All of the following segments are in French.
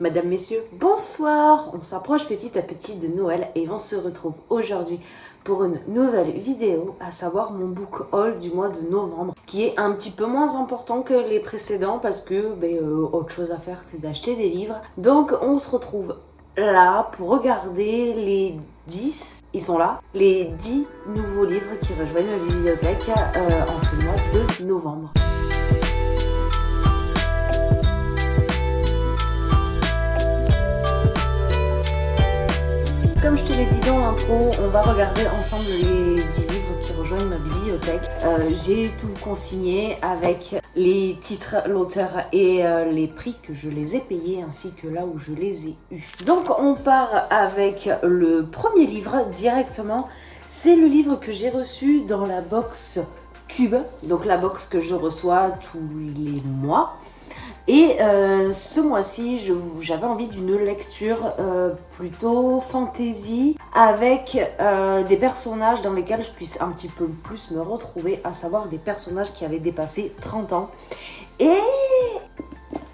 Madame, messieurs, bonsoir. On s'approche petit à petit de Noël et on se retrouve aujourd'hui pour une nouvelle vidéo, à savoir mon book haul du mois de novembre, qui est un petit peu moins important que les précédents parce que autre chose à faire que d'acheter des livres. Donc on se retrouve là pour regarder les 10, ils sont là, les 10 nouveaux livres qui rejoignent ma bibliothèque en ce mois de novembre. Comme je te l'ai dit dans l'intro, on va regarder ensemble les 10 livres qui rejoignent ma bibliothèque. J'ai tout consigné avec les titres, l'auteur et les prix que je les ai payés ainsi que là où je les ai eus. Donc on part avec le premier livre directement. C'est le livre que j'ai reçu dans la box Cube, donc la box que je reçois tous les mois. Et ce mois-ci, j'avais envie d'une lecture plutôt fantasy avec des personnages dans lesquels je puisse un petit peu plus me retrouver, à savoir des personnages qui avaient dépassé 30 ans. Et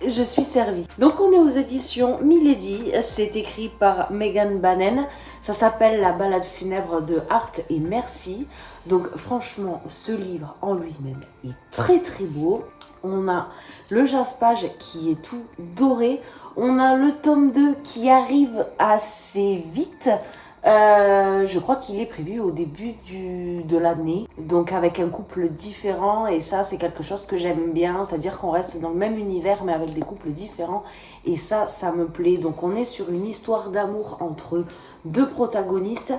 je suis servie. Donc on est aux éditions Milady, c'est écrit par Megan Bannon, ça s'appelle La balade funèbre de Art et Merci. Donc franchement, ce livre en lui-même est très très beau. On a le jaspage qui est tout doré, on a le tome 2 qui arrive assez vite. Je crois qu'il est prévu au début de l'année, donc avec un couple différent, et ça c'est quelque chose que j'aime bien, c'est-à-dire qu'on reste dans le même univers mais avec des couples différents, et ça me plaît. Donc on est sur une histoire d'amour entre deux protagonistes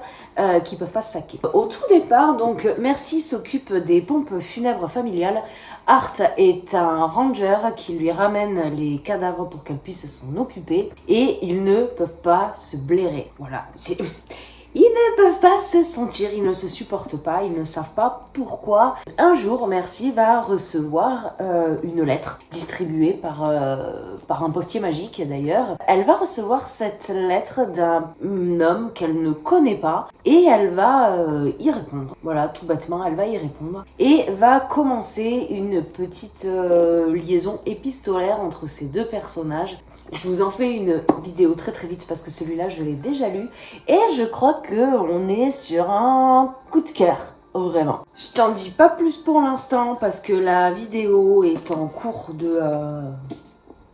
qui peuvent pas se saquer. Au tout départ, donc Merci s'occupe des pompes funèbres familiales. Art est un ranger qui lui ramène les cadavres pour qu'elle puisse s'en occuper, et ils ne peuvent pas se blairer. Voilà, ils ne peuvent pas se sentir, ils ne se supportent pas, ils ne savent pas pourquoi. Un jour, Merci va recevoir une lettre distribuée par un postier magique d'ailleurs. Elle va recevoir cette lettre d'un homme qu'elle ne connaît pas et elle va y répondre. Voilà, tout bêtement, elle va y répondre et va commencer une petite liaison épistolaire entre ces deux personnages. Je vous en fais une vidéo très très vite parce que celui-là je l'ai déjà lu et je crois qu'on est sur un coup de cœur, vraiment. Je t'en dis pas plus pour l'instant parce que la vidéo est en cours de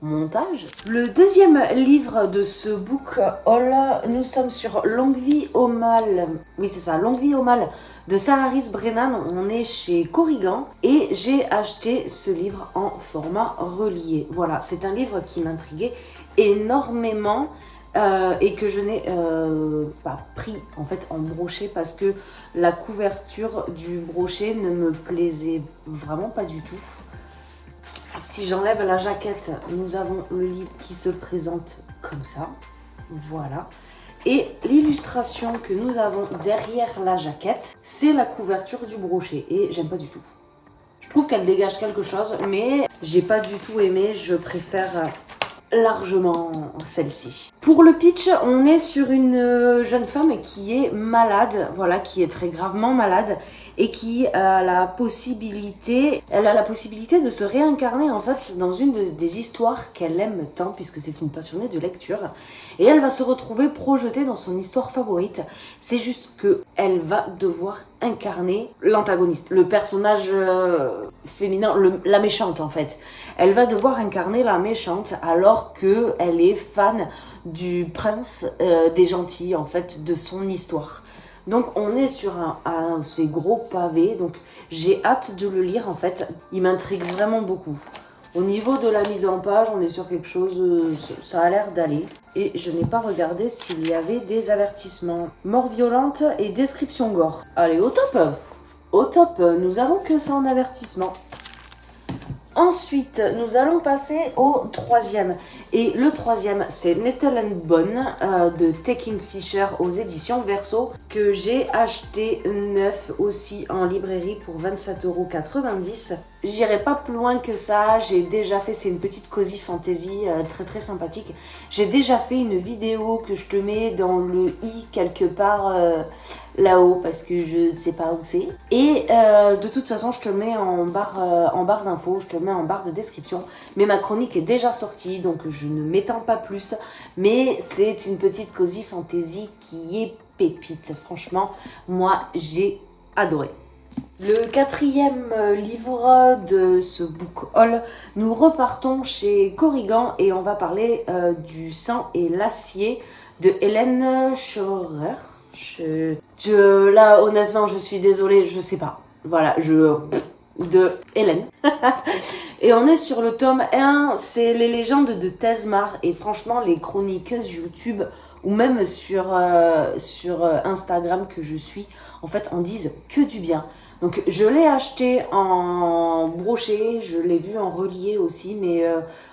montage. Le deuxième livre de ce book haul, nous sommes sur Longue vie au mal. Oui c'est ça, Longue vie au mal de Sararis Brennan. On est chez Corrigan et j'ai acheté ce livre en format relié. Voilà, c'est un livre qui m'intriguait énormément et que je n'ai pas pris en fait en brochet parce que la couverture du brochet ne me plaisait vraiment pas du tout. Si j'enlève la jaquette, nous avons le livre qui se présente comme ça, voilà. Et l'illustration que nous avons derrière la jaquette, c'est la couverture du brochet et j'aime pas du tout. Je trouve qu'elle dégage quelque chose, mais j'ai pas du tout aimé, je préfère largement celle-ci. Pour le pitch, on est sur une jeune femme qui est malade, voilà, qui est très gravement malade et qui a la possibilité, de se réincarner en fait dans une des histoires qu'elle aime tant puisque c'est une passionnée de lecture et elle va se retrouver projetée dans son histoire favorite. C'est juste que elle va devoir incarner l'antagoniste, le personnage féminin, la méchante en fait. Elle va devoir incarner la méchante alors que elle est fan du prince des gentils en fait de son histoire. Donc on est sur ces gros pavés, donc j'ai hâte de le lire en fait, il m'intrigue vraiment beaucoup. Au niveau de la mise en page, on est sur quelque chose, ça a l'air d'aller. Et je n'ai pas regardé s'il y avait des avertissements. Mort violente et description gore. Allez, au top! Au top, nous avons que ça en avertissement. Ensuite, nous allons passer au troisième. Et le troisième, c'est Nettle and Bone de Taking Fisher aux éditions Verso, que j'ai acheté neuf aussi en librairie pour 27,90 €. J'irai pas plus loin que ça, j'ai déjà fait, c'est une petite cosy fantasy très très sympathique. J'ai déjà fait une vidéo que je te mets dans le i quelque part là-haut parce que je ne sais pas où c'est. Et de toute façon, je te le mets en barre d'infos, je te le mets en barre de description. Mais ma chronique est déjà sortie, donc je ne m'étends pas plus. Mais c'est une petite cosy fantasy qui est pépite. Franchement, moi j'ai adoré. Le quatrième livre de ce book haul, nous repartons chez Corrigan et on va parler du sang et l'acier de Hélène Scheurer. Là, honnêtement, je suis désolée, je sais pas. Voilà, de Hélène. Et on est sur le tome 1, c'est les légendes de Tezmar. Et franchement, les chroniqueuses YouTube ou même sur Instagram que je suis, en fait, en disent que du bien. Donc je l'ai acheté en broché, je l'ai vu en relié aussi, mais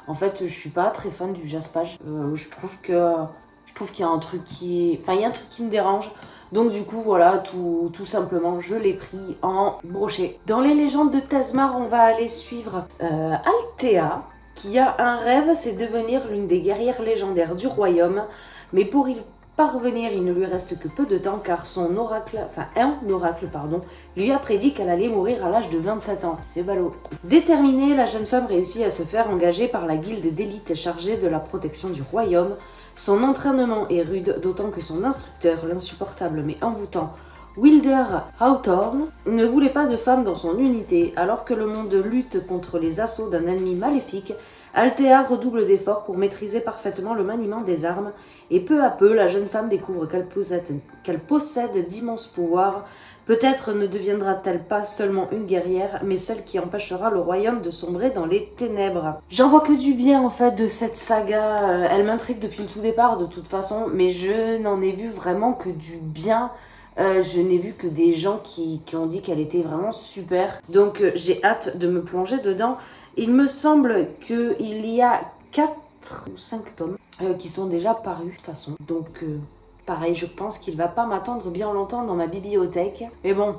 en fait je suis pas très fan du jaspage. Je trouve qu'il y a un truc il y a un truc qui me dérange. Donc du coup voilà, tout simplement je l'ai pris en broché. Dans les légendes de Tezmar, on va aller suivre Althea, qui a un rêve, c'est devenir l'une des guerrières légendaires du royaume, mais pour y parvenir, il ne lui reste que peu de temps car un oracle, lui a prédit qu'elle allait mourir à l'âge de 27 ans. C'est ballot. Déterminée, la jeune femme réussit à se faire engager par la guilde d'élite chargée de la protection du royaume. Son entraînement est rude, d'autant que son instructeur, l'insupportable mais envoûtant Wilder Hawthorne, ne voulait pas de femme dans son unité. Alors que le monde lutte contre les assauts d'un ennemi maléfique, Althea redouble d'efforts pour maîtriser parfaitement le maniement des armes, et peu à peu, la jeune femme découvre qu'elle possède d'immenses pouvoirs. Peut-être ne deviendra-t-elle pas seulement une guerrière, mais celle qui empêchera le royaume de sombrer dans les ténèbres. J'en vois que du bien en fait de cette saga, elle m'intrigue depuis le tout départ de toute façon, mais je n'en ai vu vraiment que du bien. Je n'ai vu que des gens qui ont dit qu'elle était vraiment super. Donc j'ai hâte de me plonger dedans. Il me semble qu'il y a 4 ou 5 tomes qui sont déjà parus de toute façon. Donc pareil, je pense qu'il va pas m'attendre bien longtemps dans ma bibliothèque. Mais bon,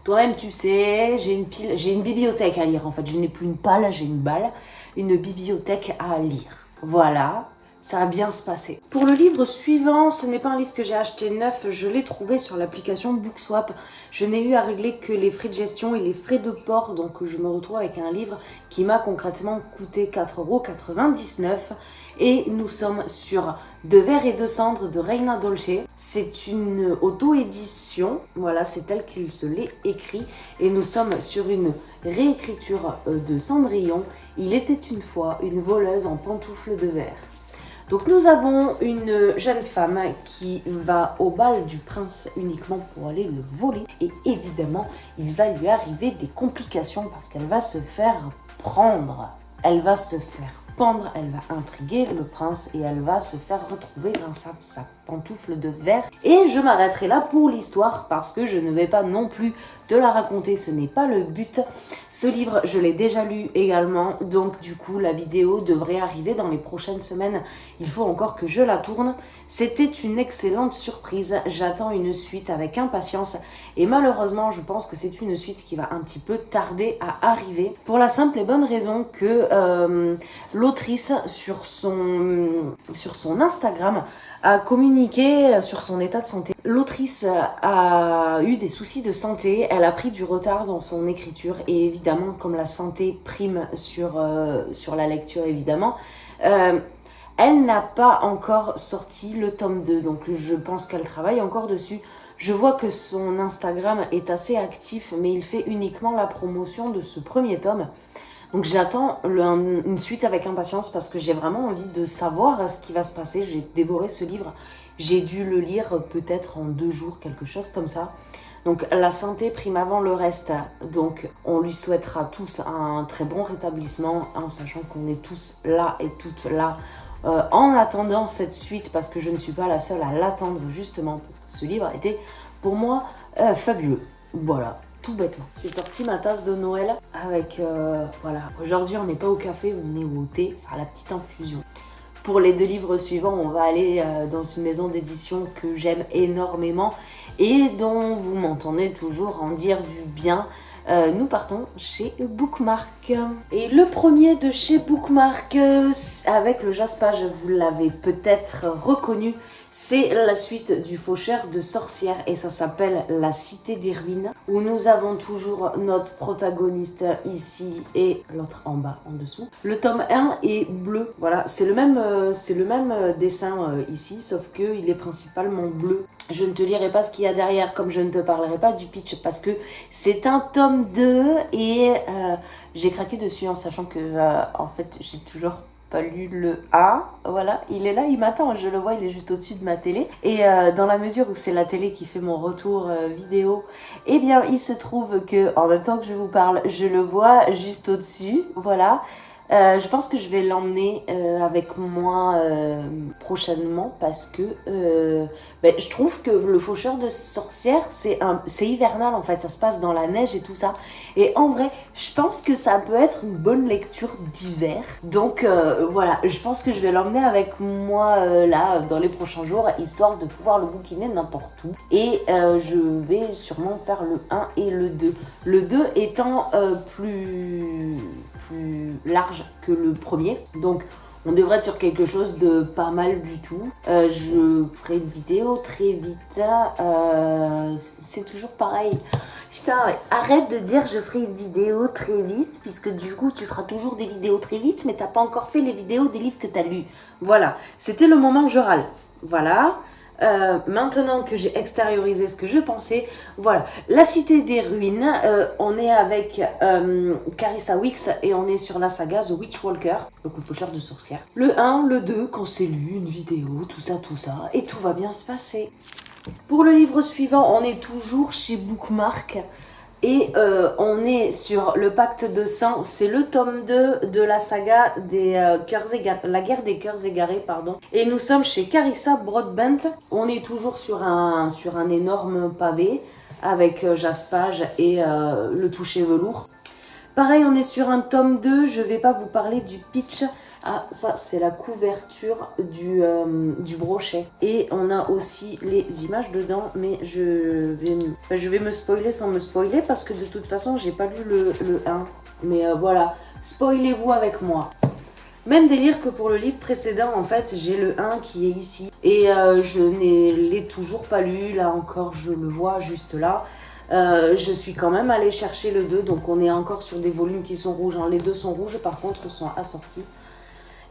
toi-même tu sais, j'ai une bibliothèque à lire en fait. Je n'ai plus une palle, j'ai une balle. Une bibliothèque à lire. Voilà. Ça va bien se passer. Pour le livre suivant, ce n'est pas un livre que j'ai acheté neuf, je l'ai trouvé sur l'application Bookswap. Je n'ai eu à régler que les frais de gestion et les frais de port, donc je me retrouve avec un livre qui m'a concrètement coûté 4,99 €. Et nous sommes sur De verre et de cendres de Reina Dolce. C'est une auto-édition, voilà, c'est tel qu'il se l'est écrit. Et nous sommes sur une réécriture de Cendrillon. Il était une fois une voleuse en pantoufles de verre. Donc nous avons une jeune femme qui va au bal du prince uniquement pour aller le voler. Et évidemment, il va lui arriver des complications parce qu'elle va se faire prendre. Elle va se faire pendre, elle va intriguer le prince et elle va se faire retrouver grâce à sa pantoufle de verre. Et je m'arrêterai là pour l'histoire parce que je ne vais pas non plus te la raconter, ce n'est pas le but. Ce livre, je l'ai déjà lu également, donc du coup la vidéo devrait arriver dans les prochaines semaines. Il faut encore que je la tourne. C'était une excellente surprise, j'attends une suite avec impatience et malheureusement je pense que c'est une suite qui va un petit peu tarder à arriver pour la simple et bonne raison que l'autrice sur son Instagram a communiqué sur son état de santé. L'autrice a eu des soucis de santé, elle a pris du retard dans son écriture et évidemment comme la santé prime sur la lecture évidemment, elle n'a pas encore sorti le tome 2, donc je pense qu'elle travaille encore dessus. Je vois que son Instagram est assez actif, mais il fait uniquement la promotion de ce premier tome. Donc j'attends une suite avec impatience parce que j'ai vraiment envie de savoir ce qui va se passer. J'ai dévoré ce livre, j'ai dû le lire peut-être en 2 jours, quelque chose comme ça. Donc la santé prime avant le reste, donc on lui souhaitera tous un très bon rétablissement en sachant qu'on est tous là et toutes là en attendant cette suite parce que je ne suis pas la seule à l'attendre justement parce que ce livre était pour moi fabuleux. Voilà. Tout bêtement. J'ai sorti ma tasse de Noël avec, voilà, aujourd'hui on n'est pas au café, on est au thé, enfin la petite infusion. Pour les 2 livres suivants, on va aller dans une maison d'édition que j'aime énormément et dont vous m'entendez toujours en dire du bien. nous partons chez Bookmark. Et le premier de chez Bookmark, avec le jaspage, vous l'avez peut-être reconnu, c'est la suite du Faucheur de sorcières et ça s'appelle La Cité des Ruines, où nous avons toujours notre protagoniste ici et l'autre en bas, en dessous. Le tome 1 est bleu, voilà, c'est le même dessin ici, sauf qu'il est principalement bleu. Je ne te lirai pas ce qu'il y a derrière, comme je ne te parlerai pas du pitch, parce que c'est un tome 2 et j'ai craqué dessus en sachant que, en fait, j'ai toujours pas lu le A, voilà, il est là, il m'attend, je le vois, il est juste au-dessus de ma télé. Et dans la mesure où c'est la télé qui fait mon retour vidéo, eh bien, il se trouve que, en même temps que je vous parle, je le vois juste au-dessus, voilà. Je pense que je vais l'emmener avec moi prochainement parce que je trouve que le Faucheur de sorcières c'est hivernal en fait, ça se passe dans la neige et tout ça. Et en vrai, je pense que ça peut être une bonne lecture d'hiver. Donc voilà, je pense que je vais l'emmener avec moi là dans les prochains jours, histoire de pouvoir le bouquiner n'importe où. Et je vais sûrement faire le 1 et le 2. Le 2 étant plus large que le premier, donc on devrait être sur quelque chose de pas mal du tout. Je ferai une vidéo très vite, c'est toujours pareil. Putain, arrête de dire je ferai une vidéo très vite, puisque du coup tu feras toujours des vidéos très vite, mais t'as pas encore fait les vidéos des livres que t'as lus. Voilà, c'était le moment où je râle. Voilà. Maintenant que j'ai extériorisé ce que je pensais, voilà, La Cité des Ruines, on est avec Carissa Wicks et on est sur la saga The Witchwalker, donc le Faucheur de sorcières. Le 1, le 2, quand c'est lu, une vidéo, tout ça, et tout va bien se passer. Pour le livre suivant, on est toujours chez Bookmark. Et on est sur le pacte de sang, c'est le tome 2 de la saga des cœurs égarés, la guerre des cœurs égarés, pardon. Et nous sommes chez Carissa Broadbent. On est toujours sur un énorme pavé avec jaspage et le toucher velours. Pareil, on est sur un tome 2, je vais pas vous parler du pitch. Ah, ça, c'est la couverture du brochet. Et on a aussi les images dedans, mais je vais me spoiler sans me spoiler parce que de toute façon, j'ai pas lu le 1. Mais voilà, spoilez-vous avec moi. Même délire que pour le livre précédent, en fait, j'ai le 1 qui est ici. Et je ne l'ai toujours pas lu, là encore, je le vois juste là. Je suis quand même allée chercher le 2, donc on est encore sur des volumes qui sont rouges. Hein. Les deux sont rouges, par contre, sont assortis.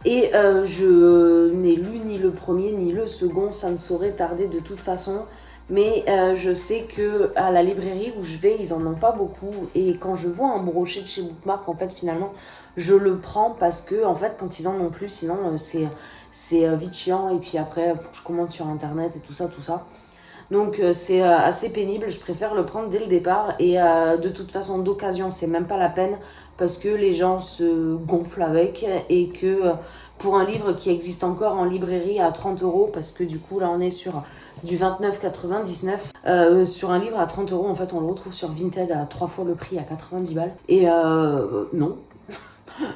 Et je n'ai lu ni le premier ni le second, ça ne saurait tarder de toute façon. Mais je sais que à la librairie où je vais, ils en ont pas beaucoup. Et quand je vois un brochet de chez Bookmark, en fait, finalement, je le prends parce que, en fait, quand ils en ont plus, sinon, c'est vite chiant. Et puis après, il faut que je commande sur Internet et tout ça, tout ça. Donc c'est assez pénible, je préfère le prendre dès le départ et de toute façon d'occasion c'est même pas la peine parce que les gens se gonflent avec et que pour un livre qui existe encore en librairie à 30 €, parce que du coup là on est sur du 29,99, sur un livre à 30 € en fait on le retrouve sur Vinted à 3 fois le prix à 90 balles et non.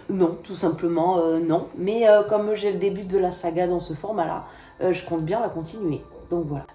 Non, tout simplement non, mais comme j'ai le début de la saga dans ce format là, je compte bien la continuer. Donc voilà.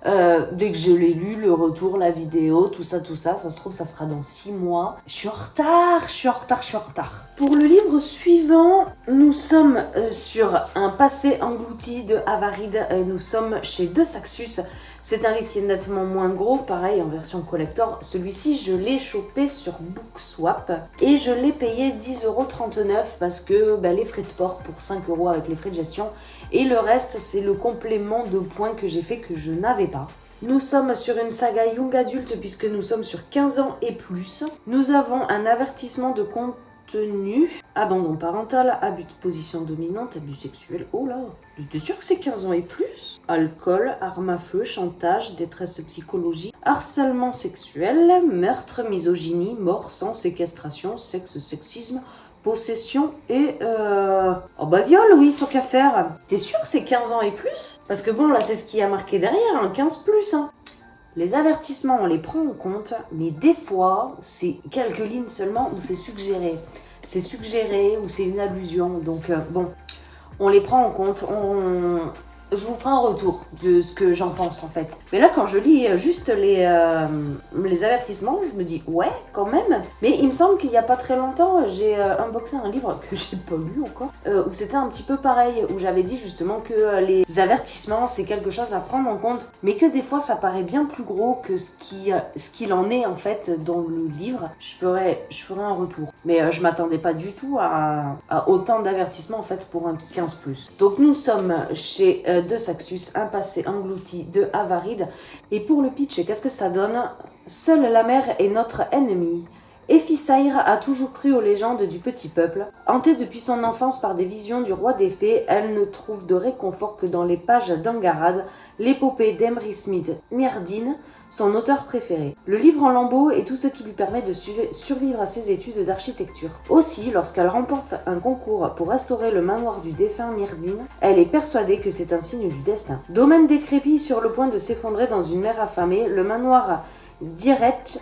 Dès que je l'ai lu, le retour, la vidéo, tout ça, ça se trouve, ça sera dans 6 mois. Je suis en retard. Pour le livre suivant, nous sommes sur un passé englouti de Avaride. Nous sommes chez De Saxus. C'est un livre qui est nettement moins gros, pareil en version collector. Celui-ci, je l'ai chopé sur Bookswap et je l'ai payé 10,39 € parce que les frais de port pour 5 € avec les frais de gestion. Et le reste, c'est le complément de points que j'ai fait que je n'avais pas. Nous sommes sur une saga young adulte puisque nous sommes sur 15 ans et plus. Nous avons un avertissement de contenu, abandon parental, abus de position dominante, abus sexuel. Oh là, j'étais sûre que c'est 15 ans et plus. Alcool, arme à feu, chantage, détresse psychologique, harcèlement sexuel, meurtre, misogynie, mort sans séquestration, sexe, sexisme, possession et viol, oui, tant qu'à faire. T'es sûr que c'est 15 ans et plus? Parce que bon, là, c'est ce qui a marqué derrière, 15 plus, hein. Les avertissements, on les prend en compte, mais des fois, c'est quelques lignes seulement où c'est suggéré. C'est suggéré ou c'est une allusion, donc bon, on les prend en compte. Je vous ferai ferai un retour de ce que j'en pense en fait. Mais là, quand je lis juste les avertissements, je me dis ouais, quand même. Mais il me semble qu'il y a pas très longtemps, j'ai unboxé un livre que j'ai pas lu encore, où c'était un petit peu pareil, où j'avais dit justement que les avertissements c'est quelque chose à prendre en compte, mais que des fois ça paraît bien plus gros que ce qu'il en est en fait dans le livre. Je ferai un retour. Mais je m'attendais pas du tout à autant d'avertissements en fait pour un 15+. Donc nous sommes chez De Saxus, un passé englouti de Avaride. Et pour le pitch, qu'est-ce que ça donne? Seule la mer est notre ennemie. Ephisaïr a toujours cru aux légendes du petit peuple. Hantée depuis son enfance par des visions du roi des fées, elle ne trouve de réconfort que dans les pages d'Angarad, l'épopée d'Emery Smith Myrdine, son auteur préféré. Le livre en lambeaux est tout ce qui lui permet de survivre à ses études d'architecture. Aussi, lorsqu'elle remporte un concours pour restaurer le manoir du défunt Myrdine, elle est persuadée que c'est un signe du destin. Domaine décrépit sur le point de s'effondrer dans une mer affamée, le manoir Direct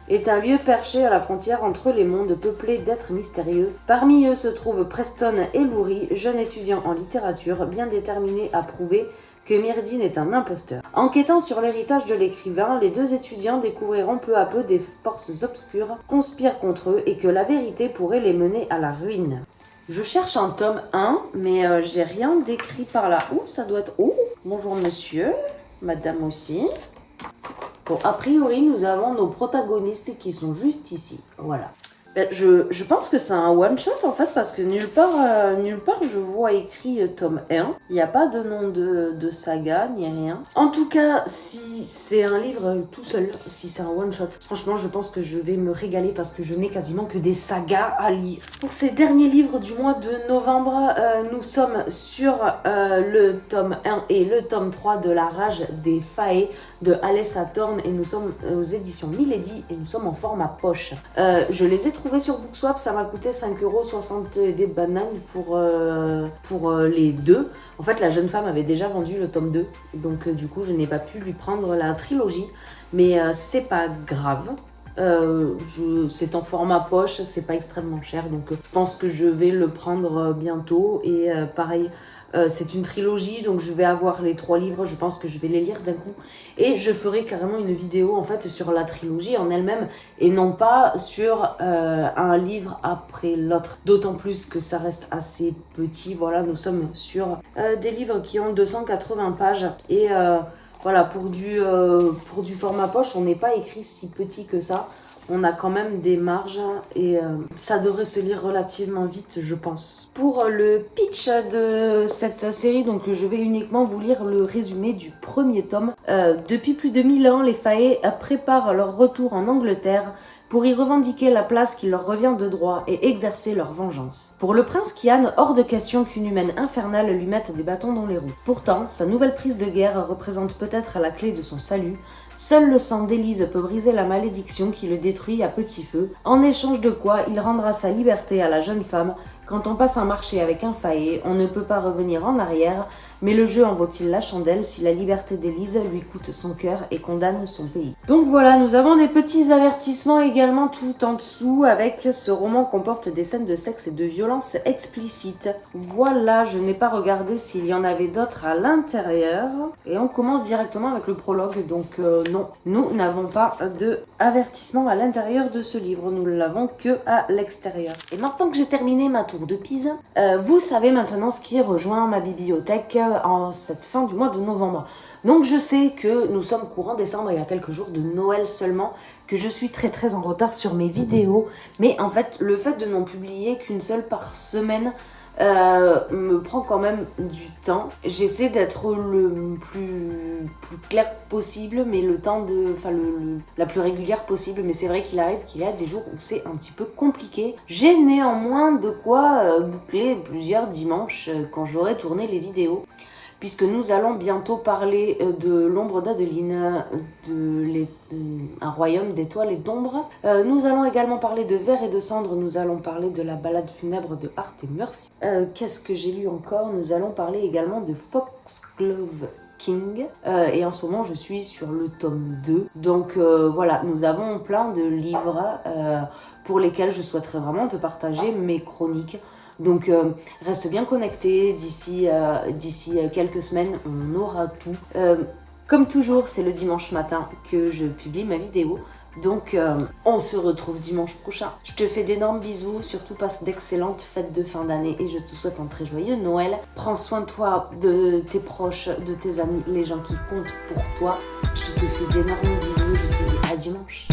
est un lieu perché à la frontière entre les mondes peuplé d'êtres mystérieux. Parmi eux se trouvent Preston et Loury, jeunes étudiants en littérature bien déterminés à prouver que Myrdine est un imposteur. Enquêtant sur l'héritage de l'écrivain, les deux étudiants découvriront peu à peu des forces obscures conspirent contre eux et que la vérité pourrait les mener à la ruine. Je cherche un tome 1, mais j'ai rien d'écrit par là. Ouh, ça doit être... Oh, bonjour monsieur, madame aussi. Bon, a priori, nous avons nos protagonistes qui sont juste ici. Voilà. Je pense que c'est un one-shot en fait, parce que nulle part je vois écrit tome 1. Il n'y a pas de nom de saga ni rien. En tout cas, si c'est un livre tout seul, si c'est un one-shot, franchement, je pense que je vais me régaler parce que je n'ai quasiment que des sagas à lire. Pour ces derniers livres du mois de novembre, nous sommes sur le tome 1 et le tome 3 de La Rage des Fae de Alessa Thorne et nous sommes aux éditions Milady et nous sommes en format poche. Je les ai trouvés sur Bookswap, ça m'a coûté 5,60€ des bananes pour les deux. En fait, la jeune femme avait déjà vendu le tome 2, donc du coup, je n'ai pas pu lui prendre la trilogie, mais c'est pas grave. C'est en format poche, c'est pas extrêmement cher, donc je pense que je vais le prendre bientôt. Et pareil, c'est une trilogie, donc je vais avoir les 3 livres, je pense que je vais les lire d'un coup. Et je ferai carrément une vidéo en fait sur la trilogie en elle-même et non pas sur un livre après l'autre. D'autant plus que ça reste assez petit, voilà, nous sommes sur des livres qui ont 280 pages et voilà, pour du format poche, on n'est pas écrit si petit que ça. On a quand même des marges et ça devrait se lire relativement vite, je pense. Pour le pitch de cette série, donc je vais uniquement vous lire le résumé du premier tome. Depuis plus de 1000 ans, les Fae préparent leur retour en Angleterre pour y revendiquer la place qui leur revient de droit et exercer leur vengeance. Pour le prince Kian, hors de question qu'une humaine infernale lui mette des bâtons dans les roues. Pourtant, sa nouvelle prise de guerre représente peut-être la clé de son salut. Seul le sang d'Élise peut briser la malédiction qui le détruit à petit feu, en échange de quoi il rendra sa liberté à la jeune femme. Quand on passe un marché avec un Fae, on ne peut pas revenir en arrière, mais le jeu en vaut-il la chandelle si la liberté d'Élise lui coûte son cœur et condamne son pays. Donc voilà, nous avons des petits avertissements également tout en dessous avec ce roman comporte des scènes de sexe et de violence explicites. Voilà, je n'ai pas regardé s'il y en avait d'autres à l'intérieur. Et on commence directement avec le prologue, donc non, nous n'avons pas de avertissement à l'intérieur de ce livre, nous ne l'avons que à l'extérieur. Et maintenant que j'ai terminé ma tour de Pise, vous savez maintenant ce qui rejoint ma bibliothèque en cette fin du mois de novembre. Donc je sais que nous sommes courant décembre, il y a quelques jours de Noël seulement, que je suis très en retard sur mes vidéos, mais en fait le fait de n'en publier qu'une seule par semaine me prend quand même du temps. J'essaie d'être le plus clair possible, mais la plus régulière possible, mais c'est vrai qu'il arrive qu'il y a des jours où c'est un petit peu compliqué. J'ai néanmoins de quoi boucler plusieurs dimanches quand j'aurai tourné les vidéos, puisque nous allons bientôt parler de l'ombre d'Adeline, un royaume d'étoiles et d'ombre. Nous allons également parler de Verre et de cendre, nous allons parler de la balade funèbre de Art et Mercy. Qu'est-ce que j'ai lu encore? Nous allons parler également de Foxglove King, et en ce moment je suis sur le tome 2. Donc voilà, nous avons plein de livres pour lesquels je souhaiterais vraiment te partager mes chroniques. Donc reste bien connecté, d'ici quelques semaines, on aura tout. Comme toujours, c'est le dimanche matin que je publie ma vidéo. Donc on se retrouve dimanche prochain. Je te fais d'énormes bisous, surtout passe d'excellentes fêtes de fin d'année et je te souhaite un très joyeux Noël. Prends soin de toi, de tes proches, de tes amis, les gens qui comptent pour toi. Je te fais d'énormes bisous et je te dis à dimanche.